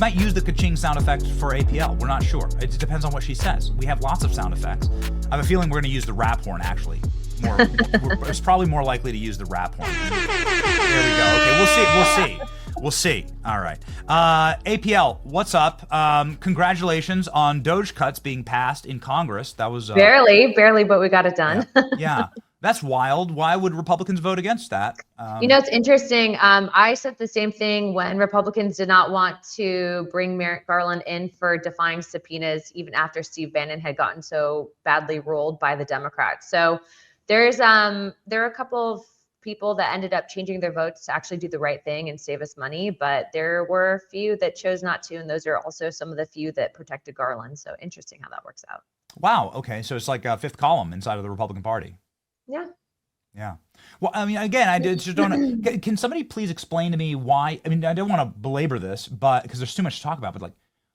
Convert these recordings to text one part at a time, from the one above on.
might use the ka-ching sound effect for APL. We're not sure. It depends on what she says. We have lots of sound effects. I have a feeling we're going to use the rap horn, actually. It's probably more likely to use the rap horn. There we go. Okay, we'll see. All right. APL, what's up? Congratulations on Doge cuts being passed in Congress. That was barely, but we got it done. Yeah. That's wild. Why would Republicans vote against that? It's interesting. I said the same thing when Republicans did not want to bring Merrick Garland in for defying subpoenas, even after Steve Bannon had gotten so badly ruled by the Democrats. So there are a couple of people that ended up changing their votes to actually do the right thing and save us money, but there were a few that chose not to, and those are also some of the few that protected Garland. So interesting how that works out. Wow. Okay. So it's like a fifth column inside of the Republican Party. Yeah. Well, I mean, again, I just don't. Can somebody please explain to me why? I mean, I don't want to belabor this, but because there's too much to talk about. But like,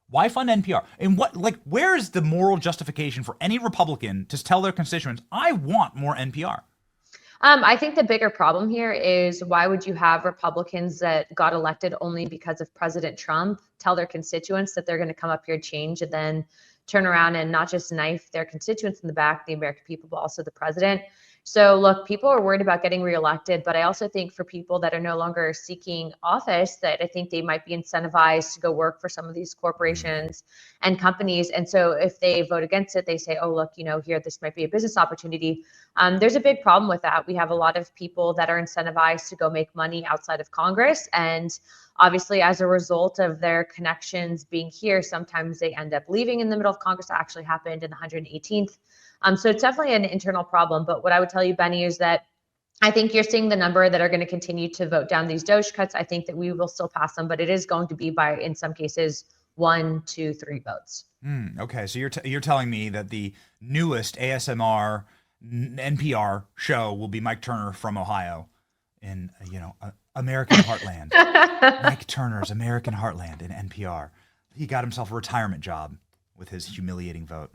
why fund NPR? And where is the moral justification for any Republican to tell their constituents, "I want more NPR"? I think the bigger problem here is why would you have Republicans that got elected only because of President Trump tell their constituents that they're going to come up here, change, and then turn around and not just knife their constituents in the back, the American people, but also the president. So look, people are worried about getting reelected, but I also think for people that are no longer seeking office, that I think they might be incentivized to go work for some of these corporations and companies. And so if they vote against it, they say, oh, look, here, this might be a business opportunity. There's a big problem with that. We have a lot of people that are incentivized to go make money outside of Congress. And obviously, as a result of their connections being here, sometimes they end up leaving in the middle of Congress. That actually happened in the 118th. So it's definitely an internal problem. But what I would tell you, Benny, is that I think you're seeing the number that are going to continue to vote down these Doge cuts. I think that we will still pass them, but it is going to be by, in some cases, 1, 2, 3 votes. Okay, so you're telling me that the newest ASMR NPR show will be Mike Turner from Ohio in American Heartland. Mike Turner's American Heartland in NPR. He got himself a retirement job with his humiliating vote.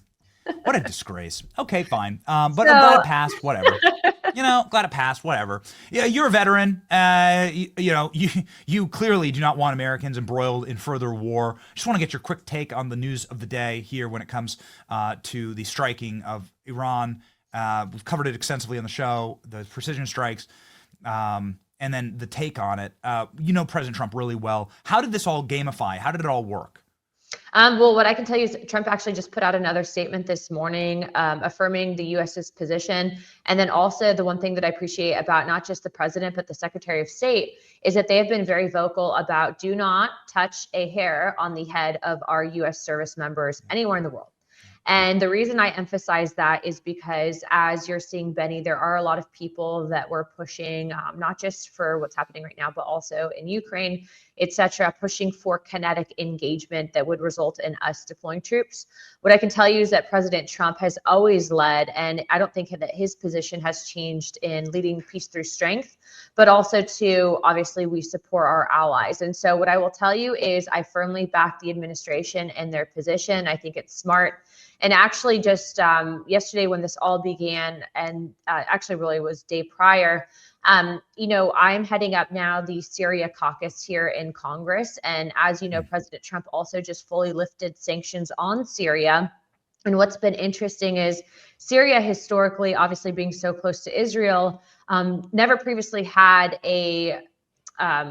What a disgrace. Okay, fine. But I'm glad it passed. Whatever. Glad it passed. Whatever. Yeah, you're a veteran. You clearly do not want Americans embroiled in further war. Just want to get your quick take on the news of the day here when it comes to the striking of Iran. We've covered it extensively on the show, the precision strikes, and then the take on it. President Trump really well. How did this all gamify? How did it all work? Well, what I can tell you is Trump actually just put out another statement this morning affirming the U.S.'s position. And then also the one thing that I appreciate about not just the president, but the Secretary of State is that they have been very vocal about do not touch a hair on the head of our U.S. service members anywhere in the world. And the reason I emphasize that is because as you're seeing, Benny, there are a lot of people that were pushing, not just for what's happening right now, but also in Ukraine, et cetera, pushing for kinetic engagement that would result in us deploying troops. What I can tell you is that President Trump has always led, and I don't think that his position has changed in leading peace through strength, but also to, obviously, we support our allies. And so what I will tell you is I firmly back the administration and their position. I think it's smart. And actually just yesterday when this all began, and actually really was day prior, I'm heading up now the Syria caucus here in Congress. And as you know, President Trump also just fully lifted sanctions on Syria. And what's been interesting is Syria historically, obviously being so close to Israel, never previously had a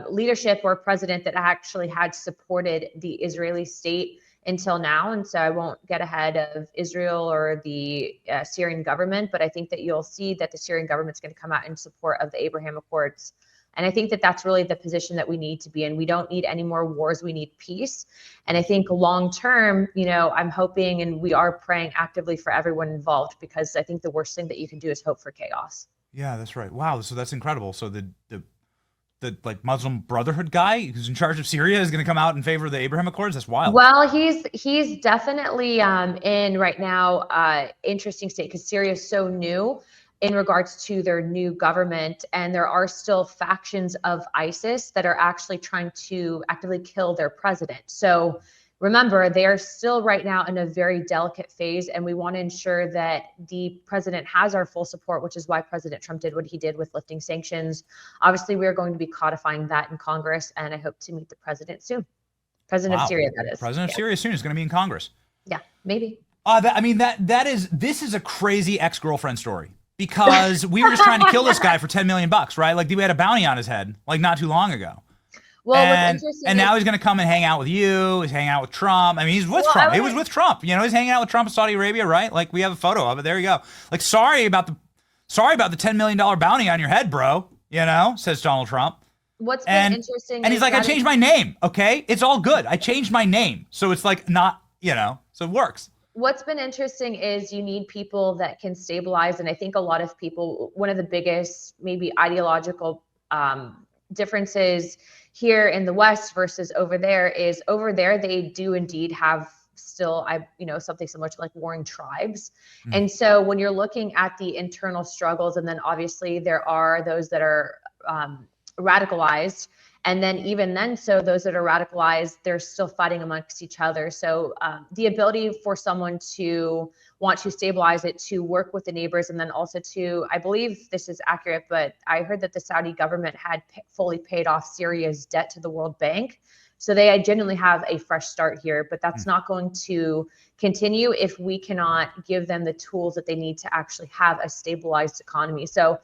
leadership or president that actually had supported the Israeli state until now. And so I won't get ahead of Israel or the Syrian government, but I think that you'll see that the Syrian government's going to come out in support of the Abraham Accords. And I think that that's really the position that we need to be in. We don't need any more wars. We need peace. And I think long term, I'm hoping and we are praying actively for everyone involved, because I think the worst thing that you can do is hope for chaos. Yeah, that's right. Wow. So that's incredible. So the Muslim Brotherhood guy who's in charge of Syria is going to come out in favor of the Abraham Accords. That's wild. Well, he's definitely in right now interesting state, because Syria is so new in regards to their new government, and there are still factions of ISIS that are actually trying to actively kill their president. So remember, they are still right now in a very delicate phase, and we want to ensure that the president has our full support, which is why President Trump did what he did with lifting sanctions. Obviously, we are going to be codifying that in Congress, and I hope to meet the president soon. President of Wow. Syria, that is. President of Yeah. Syria soon is going to be in Congress. Yeah, maybe. This is a crazy ex-girlfriend story, because we were just trying to kill this guy for $10 million, right? Like, we had a bounty on his head like not too long ago. Well, what's And interesting now is, he's going to come and hang out with you. He's hanging out with Trump. I mean, he's with Well, Trump. I He was wanna- with Trump. You know, he's hanging out with Trump in Saudi Arabia, right? Like, we have a photo of it. There you go. Like, sorry about the $10 million bounty on your head, bro. You know, says Donald Trump. what's been interesting And he's is like, I that changed my name. Okay, it's all good. I changed my name, so it's like not, you know, so it works. What's been interesting is you need people that can stabilize. And I think a lot of people, one of the biggest maybe ideological differences here in the West versus over there is, over there they do indeed have still, something similar to like warring tribes. And so when you're looking at the internal struggles, and then obviously there are those that are radicalized, and then even then, so those that are radicalized, they're still fighting amongst each other. So the ability for someone to want to stabilize it, to work with the neighbors, and then also to, I believe this is accurate, but I heard that the Saudi government had fully paid off Syria's debt to the World Bank. So they genuinely have a fresh start here, but that's not going to continue if we cannot give them the tools that they need to actually have a stabilized economy. So,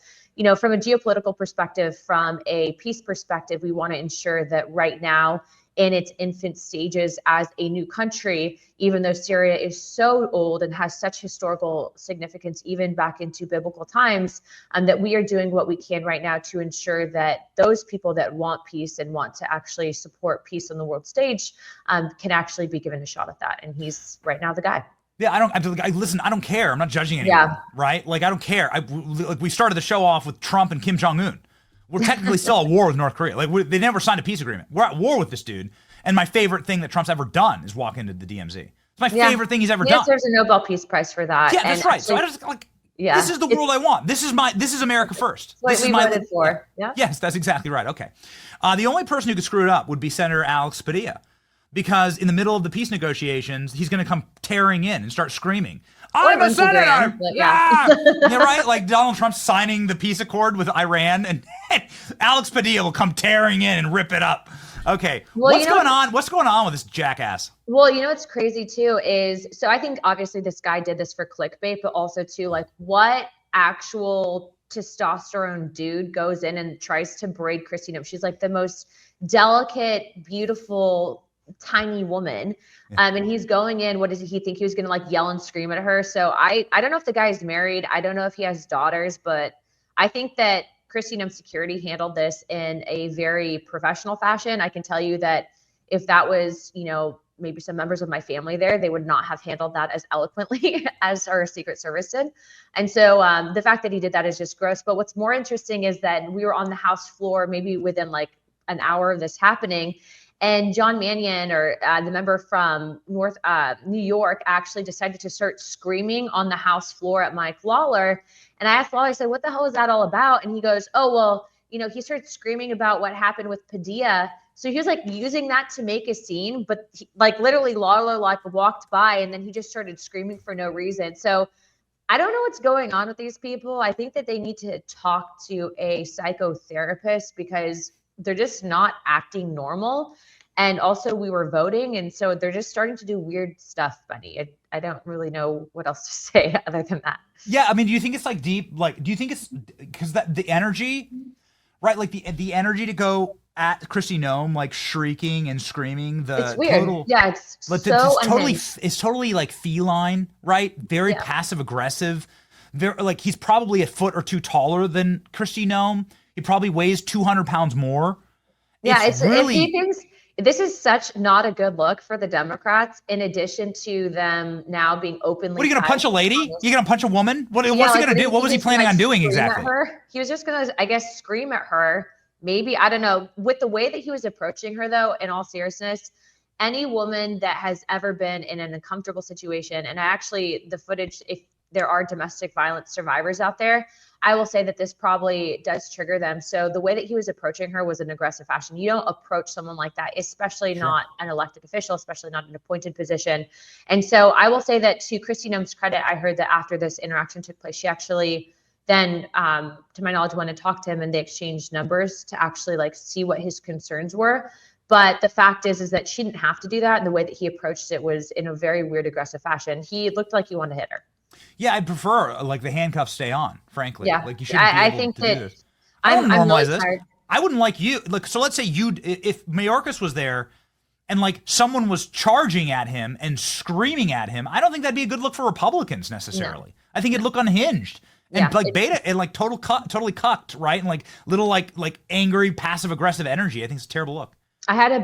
from a geopolitical perspective, from a peace perspective, we want to ensure that right now, in its infant stages as a new country, even though Syria is so old and has such historical significance, even back into biblical times, that we are doing what we can right now to ensure that those people that want peace and want to actually support peace on the world stage can actually be given a shot at that. And he's right now the guy. Yeah, listen, I don't care. I'm not judging anyone, right? Like, I don't care. We started the show off with Trump and Kim Jong-un. We're technically still at war with North Korea. Like, they never signed a peace agreement. We're at war with this dude. And my favorite thing that Trump's ever done is walk into the DMZ. It's my favorite thing he's ever done. There's a Nobel Peace Prize for that. Yeah, that's right. So I just this is the world I want. This is America first. What this we is my voted for. Yeah. Yes, that's exactly right. Okay. The only person who could screw it up would be Senator Alex Padilla, because in the middle of the peace negotiations, he's going to come tearing in and start screaming, I'm a senator! Yeah. Yeah, right? Like Donald Trump signing the peace accord with Iran, and Alex Padilla will come tearing in and rip it up. Okay, what's going on? What's going on with this jackass? Well, what's crazy too is, so I think obviously this guy did this for clickbait, but also too, like, what actual testosterone dude goes in and tries to braid Christine up? She's like the most delicate, beautiful, tiny woman. And he's going in, what does he think he was going to like yell and scream at her? So I don't know if the guy's married. I don't know if he has daughters, but I think that Christine Security handled this in a very professional fashion. I can tell you that if that was, maybe some members of my family there, they would not have handled that as eloquently as our Secret Service did. And so the fact that he did that is just gross. But what's more interesting is that we were on the House floor, maybe within like an hour of this happening, and John Mannion, or the member from New York, actually decided to start screaming on the House floor at Mike Lawler. And I asked Lawler, I said, what the hell is that all about? And he goes, oh, well, he started screaming about what happened with Padilla. So he was like using that to make a scene, but literally Lawler walked by and then he just started screaming for no reason. So I don't know what's going on with these people. I think that they need to talk to a psychotherapist, because they're just not acting normal. And also we were voting, and so they're just starting to do weird stuff, Bunny. I don't really know what else to say other than that. Yeah, I mean, do you think it's like deep? Like, do you think it's because that the energy, right? Like the energy to go at Kristi Noem, like shrieking and screaming. It's weird. It's totally like feline, right? Very passive aggressive. Very like he's probably a foot or two taller than Kristi Noem. He probably weighs 200 pounds more. Yeah, if he thinks this is such not a good look for the Democrats, in addition to them now being openly. What are you going to punch a lady? You going to punch a woman? What's he going to do? What was he planning on doing exactly? He was just going to, I guess, scream at her. Maybe, I don't know. With the way that he was approaching her, though, in all seriousness, any woman that has ever been in an uncomfortable situation, and actually the footage, if there are domestic violence survivors out there, I will say that this probably does trigger them. So the way that he was approaching her was an aggressive fashion. You don't approach someone like that, especially not an elected official, especially not an appointed position. And so I will say that to Kristi Noem's credit, I heard that after this interaction took place, she actually then, to my knowledge, went and talked to him, and they exchanged numbers to actually like see what his concerns were. But the fact is that she didn't have to do that. And the way that he approached it was in a very weird, aggressive fashion. He looked like he wanted to hit her. Yeah, I'd prefer like the handcuffs stay on, frankly. Yeah. Like you shouldn't be I able think to that do this. I don't want to I'm normalize really this. tired. I wouldn't like you. Like, so let's say if Mayorkas was there and like someone was charging at him and screaming at him, I don't think that'd be a good look for Republicans necessarily. No. I think it'd look unhinged. And Yeah, like beta and like totally cucked, right? And like little like angry, passive aggressive energy. I think it's a terrible look. I had a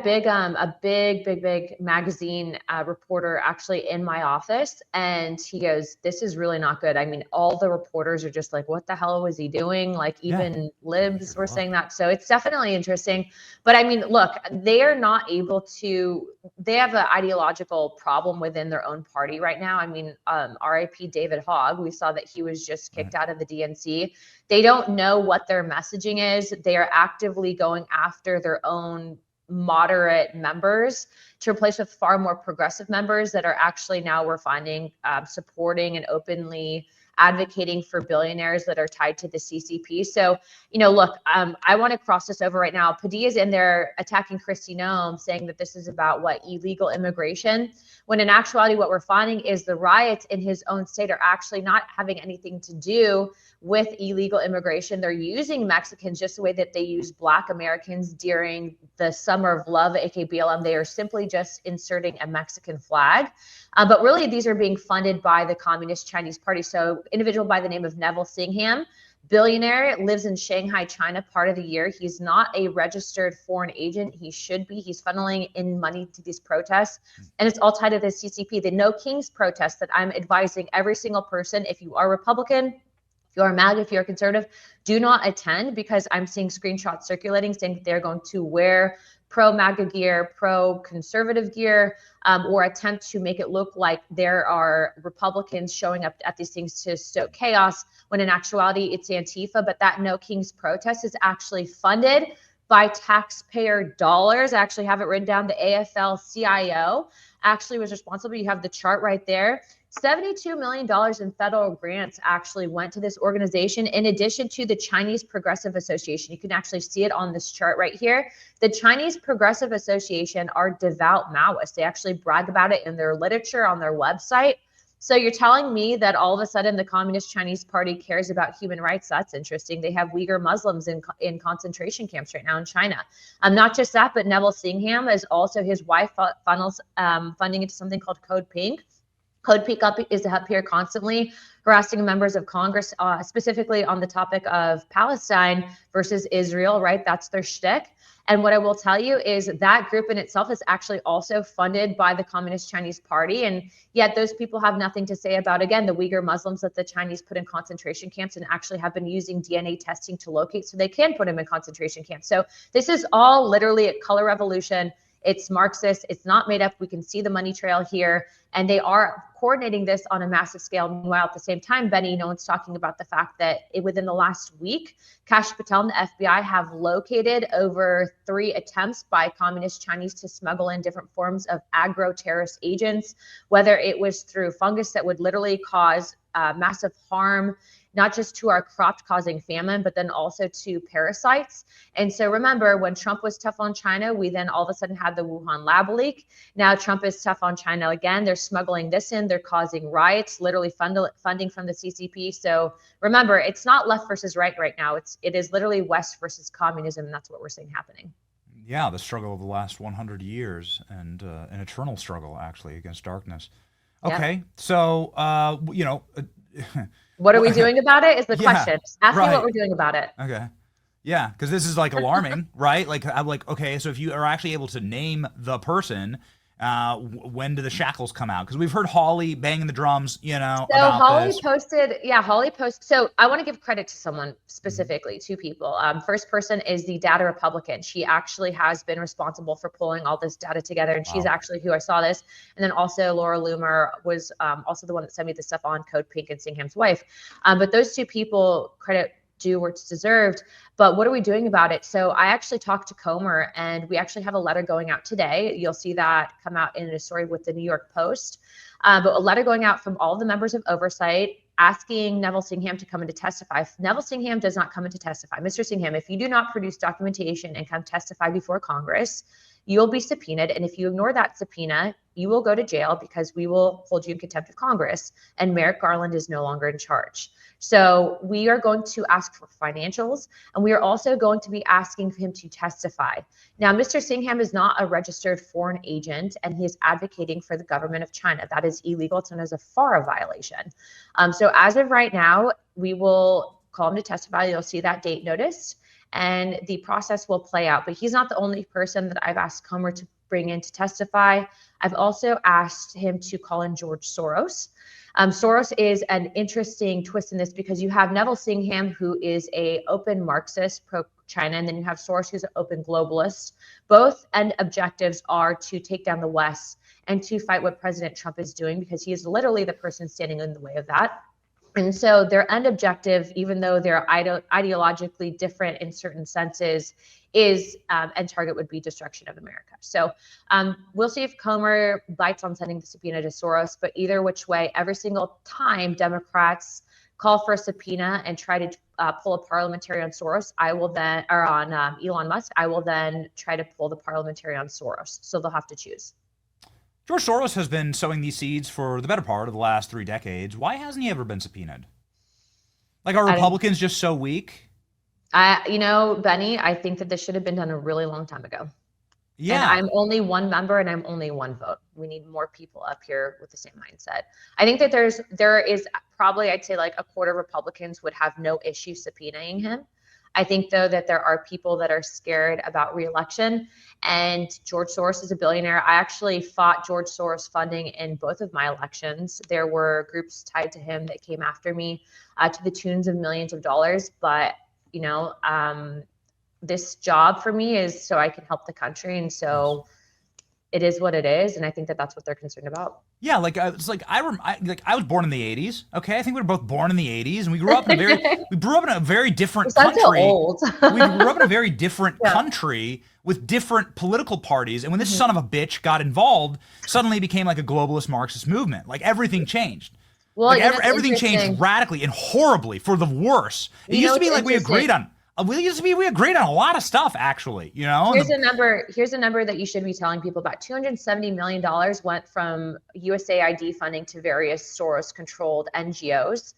big magazine reporter actually in my office, and he goes, "This is really not good." I mean, all the reporters are just like, "What the hell was he doing?" Like even libs were saying that. So it's definitely interesting. But I mean, look, they are not able to. They have an ideological problem within their own party right now. I mean, R.I.P. David Hogg. We saw that he was just kicked out of the DNC. They don't know what their messaging is. They are actively going after their own moderate members to replace with far more progressive members that are actually now we're finding supporting and openly advocating for billionaires that are tied to the CCP. So, look, I want to cross this over right now. Padilla's in there attacking Kristi Noem, saying that this is about illegal immigration, when in actuality, what we're finding is the riots in his own state are actually not having anything to do with illegal immigration. They're using Mexicans just the way that they use Black Americans during the Summer of Love, aka BLM. They are simply just inserting a Mexican flag. But really, these are being funded by the Communist Chinese Party. So individual by the name of Neville Singham, billionaire, lives in Shanghai, China part of the year. He's not a registered foreign agent. He should be. He's funneling in money to these protests. And it's all tied to the CCP. The No Kings protest that I'm advising every single person, if you are Republican, if you are MAGA, if you're conservative, do not attend, because I'm seeing screenshots circulating saying that they're going to wear pro-MAGA gear, pro-conservative gear, or attempt to make it look like there are Republicans showing up at these things to stoke chaos, when in actuality it's Antifa. But that No Kings protest is actually funded by taxpayer dollars. I actually have it written down. The AFL-CIO actually was responsible. You have the chart right there. $72 million in federal grants actually went to this organization, in addition to the Chinese Progressive Association. You can actually see it on this chart right here. The Chinese Progressive Association are devout Maoists. They actually brag about it in their literature on their website. So you're telling me that all of a sudden the Communist Chinese Party cares about human rights? That's interesting. They have Uyghur Muslims in concentration camps right now in China. Not just that, but Neville Singham is also, his wife funnels funding into something called Code Pink. Code Pink is up here constantly harassing members of Congress, specifically on the topic of Palestine versus Israel, right? That's their shtick. And what I will tell you is that group in itself is actually also funded by the Communist Chinese Party. And yet those people have nothing to say about, again, the Uyghur Muslims that the Chinese put in concentration camps, and actually have been using DNA testing to locate so they can put them in concentration camps. So this is all literally a color revolution. It's Marxist. It's not made up. We can see the money trail here. And they are coordinating this on a massive scale. Meanwhile, at the same time, Benny, no one's talking about the fact that within the last week, Kash Patel and the FBI have located over 3 attempts by communist Chinese to smuggle in different forms of agro-terrorist agents, whether it was through fungus that would literally cause massive harm, not just to our crops causing famine, but then also to parasites. And so remember, when Trump was tough on China, we then all of a sudden had the Wuhan lab leak. Now Trump is tough on China again. They're smuggling this in. They're causing riots, literally funding from the CCP. So remember, it's not left versus right now. It is literally West versus communism, and that's what we're seeing happening. Yeah, the struggle of the last 100 years, and an eternal struggle, actually, against darkness. Okay, yeah. So, what are we doing about it is the question. Ask me what we're doing about it. Okay. Yeah, because this is like alarming, right? Like, I'm like, okay, so if you are actually able to name the person, when do the shackles come out? Because we've heard Hawley banging the drums, So about Hawley this. posted. So I want to give credit to someone specifically, 2 people. First person is the data Republican. She actually has been responsible for pulling all this data together, and she's actually who I saw this. And then also Laura Loomer was also the one that sent me the stuff on Code Pink and Singham's wife. But those 2 people, credit due where it's deserved. But what are we doing about it? So I actually talked to Comer, and we actually have a letter going out today. You'll see that come out in a story with the New York Post. But a letter going out from all the members of oversight asking Neville Singham to come in to testify. If Neville Singham does not come in to testify, Mr. Singham, if you do not produce documentation and come testify before Congress, you'll be subpoenaed. And if you ignore that subpoena, you will go to jail because we will hold you in contempt of Congress. And Merrick Garland is no longer in charge. So we are going to ask for financials, and we are also going to be asking him to testify. Now, Mr. Singham is not a registered foreign agent, and he is advocating for the government of China. That is illegal. It's known as a FARA violation. So as of right now, we will call him to testify. You'll see that date notice, and the process will play out. But he's not the only person that I've asked Comer to bring in to testify. I've also asked him to call in George Soros. Soros is an interesting twist in this because you have Neville Singham, who is a open Marxist, pro-China, and then you have Soros, who's an open globalist. Both end objectives are to take down the West and to fight what President Trump is doing, because he is literally the person standing in the way of that. And so their end objective, even though they're ideologically different in certain senses, is and target would be destruction of America. So we'll see if Comer bites on sending the subpoena to Soros, but either which way, every single time Democrats call for a subpoena and try to pull a parliamentary on Soros, I will then, or on Elon Musk, I will then try to pull the parliamentary on Soros. So they'll have to choose. George Soros has been sowing these seeds for the better part of the last 3 decades. Why hasn't he ever been subpoenaed? Like, are Republicans just so weak? Benny, I think that this should have been done a really long time ago. Yeah. And I'm only one member and I'm only one vote. We need more people up here with the same mindset. I think that there is probably, I'd say like a quarter of Republicans would have no issue subpoenaing him. I think, though, that there are people that are scared about re-election, and George Soros is a billionaire. I actually fought George Soros funding in both of my elections. There were groups tied to him that came after me to the tunes of millions of dollars. But, this job for me is so I can help the country. And so it is what it is. And I think that that's what they're concerned about. Yeah, I was born in the 80s. Okay, I think we were both born in the 80s, and we grew up in a very different country. Old. We grew up in a very different country with different political parties. And when this son of a bitch got involved, suddenly it became like a globalist Marxist movement. Like, everything changed. Well, everything changed radically and horribly for the worse. It used to be like we agreed on a lot of stuff, actually. Here's a number that you should be telling people about. $270 million went from USAID funding to various Soros-controlled NGOs.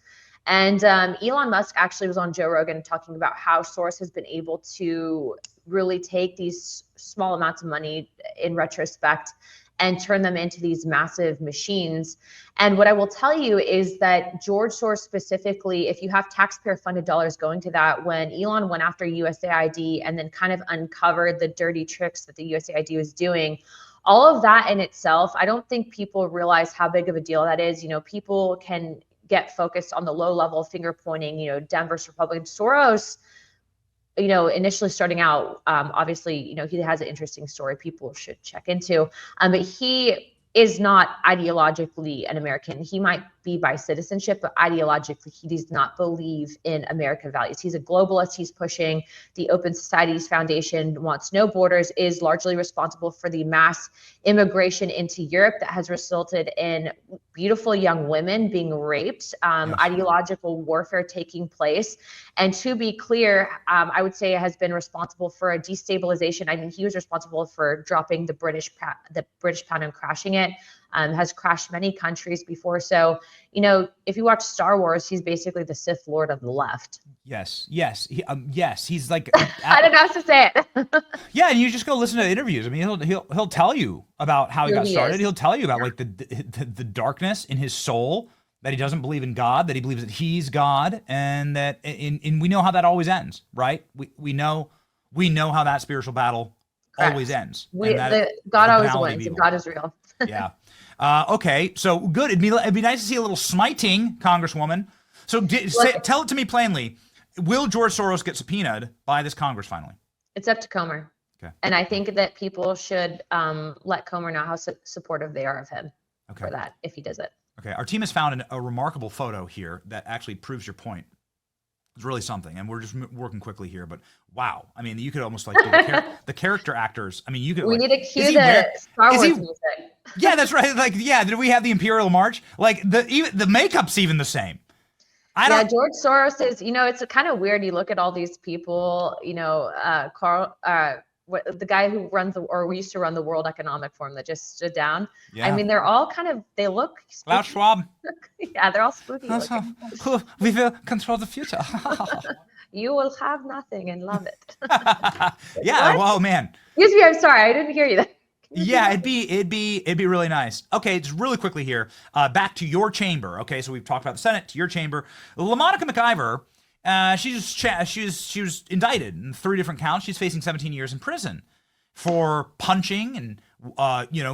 And Elon Musk actually was on Joe Rogan talking about how Soros has been able to really take these small amounts of money in retrospect and turn them into these massive machines. And what I will tell you is that George Soros specifically, if you have taxpayer funded dollars going to that, when Elon went after USAID and then kind of uncovered the dirty tricks that the USAID was doing, all of that in itself, I don't think people realize how big of a deal that is. People can get focused on the low level finger pointing, Dem versus Republican. Soros, initially starting out, obviously, he has an interesting story people should check into. But he is not ideologically an American. He might be by citizenship, but ideologically, he does not believe in American values. He's a globalist. He's pushing the Open Societies Foundation, wants no borders, is largely responsible for the mass immigration into Europe that has resulted in beautiful young women being raped, ideological warfare taking place. And to be clear, I would say has been responsible for a destabilization. I mean, he was responsible for dropping the British pound and crashing it. Has crashed many countries before. So, if you watch Star Wars, he's basically the Sith Lord of the left. Yes. He's like, I don't know how to say it. Yeah, and you just go listen to the interviews. I mean, he'll tell you about how he got started. He'll tell you about like the darkness in his soul, that he doesn't believe in God, that he believes that he's God, and that and we know how that always ends, right? We know how that spiritual battle always ends. God always wins, and God is real. Yeah. Okay, so good. It'd be nice to see a little smiting, Congresswoman. So tell it to me plainly. Will George Soros get subpoenaed by this Congress finally? It's up to Comer. Okay. And I think that people should let Comer know how supportive they are of him for that if he does it. Okay. Our team has found a remarkable photo here that actually proves your point. It's really something, and we're just working quickly here. But wow, I mean, you could almost like do the character actors. I mean, you could. We need to cue the Star Wars music. Yeah, that's right. Like, yeah, did we have the Imperial March? Like the makeup's even the same. George Soros is. It's kind of weird. You look at all these people. the guy who runs we used to run the World Economic Forum that just stood down. Yeah. I mean, they're all they look spooky. Klaus Schwab. Yeah, they're all spooky looking. We will control the future. You will have nothing and love it. Yeah, well, man. Excuse me, I'm sorry, I didn't hear you. Yeah, it'd be really nice. Okay, just really quickly here, back to your chamber. Okay, so we've talked about the Senate, to your chamber. LaMonica McIver, she was indicted in 3 different counts. She's facing 17 years in prison for punching and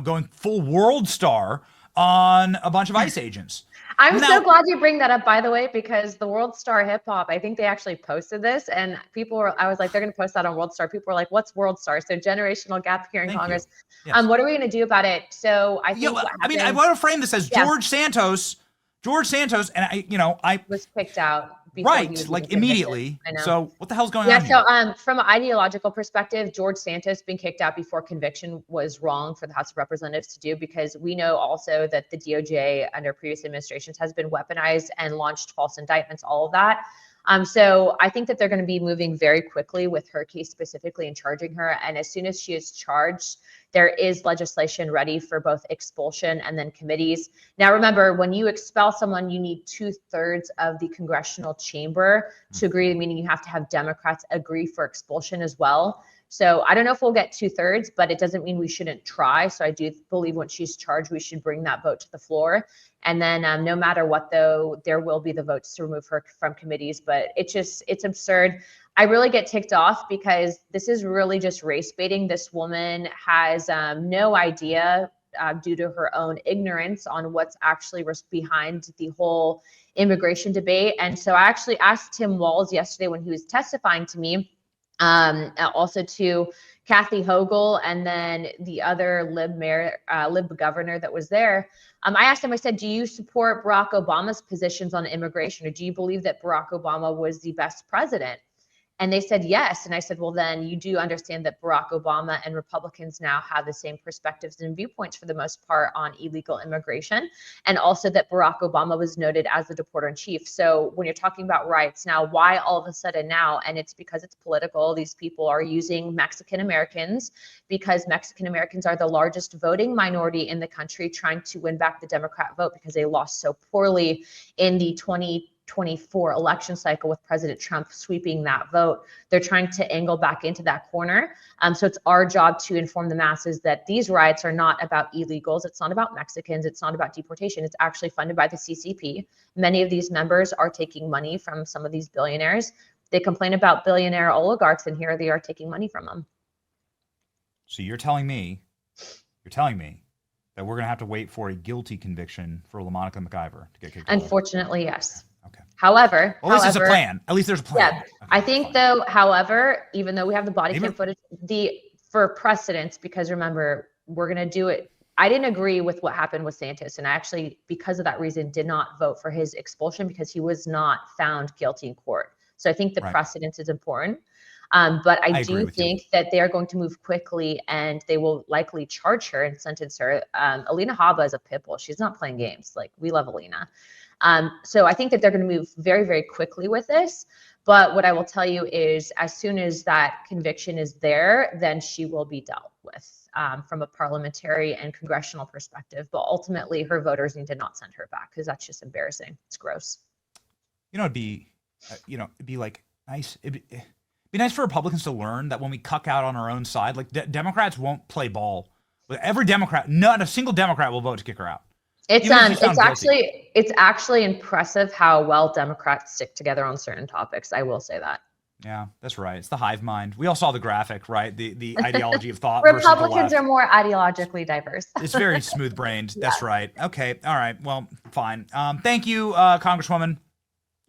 going full world star on a bunch of ICE agents. I'm so glad you bring that up, by the way, because the World Star Hip Hop, I think they actually posted this, and I was like, they're going to post that on World Star. People were like, what's World Star? So generational gap here in Congress. Yes. What are we going to do about it? So I think, I want to frame this as George Santos, and I was kicked out. Right, like immediately. So what the hell's going on? So from an ideological perspective, George Santos being kicked out before conviction was wrong for the House of Representatives to do, because we know also that the DOJ under previous administrations has been weaponized and launched false indictments, all of that. So I think that they're going to be moving very quickly with her case specifically and charging her. And as soon as she is charged, there is legislation ready for both expulsion and then committees. Now, remember, when you expel someone, you need 2/3 of the congressional chamber to agree, meaning you have to have Democrats agree for expulsion as well. So I don't know if we'll get 2/3, but it doesn't mean we shouldn't try. So I do believe when she's charged, we should bring that vote to the floor. And then no matter what, though, there will be the votes to remove her from committees. But it's absurd. I really get ticked off because this is really just race baiting. This woman has no idea due to her own ignorance on what's actually behind the whole immigration debate. And so I actually asked Tim Walz yesterday when he was testifying to me, also to Kathy Hochul and then the other Lib governor that was there. I asked him, I said, do you support Barack Obama's positions on immigration, or do you believe that Barack Obama was the best president? And they said yes. And I said, well, then you do understand that Barack Obama and Republicans now have the same perspectives and viewpoints for the most part on illegal immigration. And also that Barack Obama was noted as the deporter in chief. So when you're talking about rights now, why all of a sudden now? And it's because it's political. These people are using Mexican Americans because Mexican Americans are the largest voting minority in the country, trying to win back the Democrat vote because they lost so poorly in the 2024 election cycle with President Trump sweeping that vote. They're trying to angle back into that corner. So it's our job to inform the masses that these riots are not about illegals. It's not about Mexicans. It's not about deportation. It's actually funded by the CCP. Many of these members are taking money from some of these billionaires. They complain about billionaire oligarchs, and here they are taking money from them. So you're telling me that we're going to have to wait for a guilty conviction for LaMonica McIver to get kicked out? Unfortunately, yes. Okay. However, at least there's a plan. At least there's a plan. Yeah, okay, I think though, however, even though we have the body cam footage, for precedence, because remember, we're going to do it. I didn't agree with what happened with Santos, and I actually, because of that reason, did not vote for his expulsion because he was not found guilty in court. So I think the precedence is important. But I do think that they are going to move quickly, and they will likely charge her and sentence her. Alina Habba is a pit bull. She's not playing games. Like, we love Alina. So I think that they're going to move very, very quickly with this. But what I will tell you is, as soon as that conviction is there, then she will be dealt with from a parliamentary and congressional perspective. But ultimately, her voters need to not send her back, because that's just embarrassing. It's gross. It'd be like nice. It'd be nice for Republicans to learn that when we cuck out on our own side, like Democrats won't play ball. Every Democrat, not a single Democrat will vote to kick her out. It's actually impressive how well Democrats stick together on certain topics. I will say that. Yeah, that's right. It's the hive mind. We all saw the graphic, right? The ideology of thought. Republicans are more ideologically diverse. It's very smooth brained. That's right. Okay. All right. Well, fine. Thank you, Congresswoman.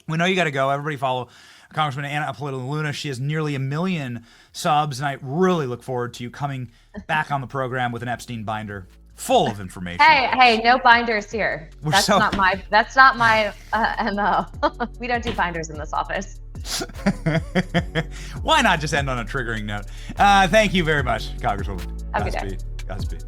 We know you got to go. Everybody follow Congresswoman Anna Luna. She has nearly 1 million subs, and I really look forward to you coming back on the program with an Epstein binder full of information. Hey, no binders here. That's not my MO. We don't do binders in this office. Why not just end on a triggering note? Thank you very much, Congresswoman. Have a good day. Godspeed.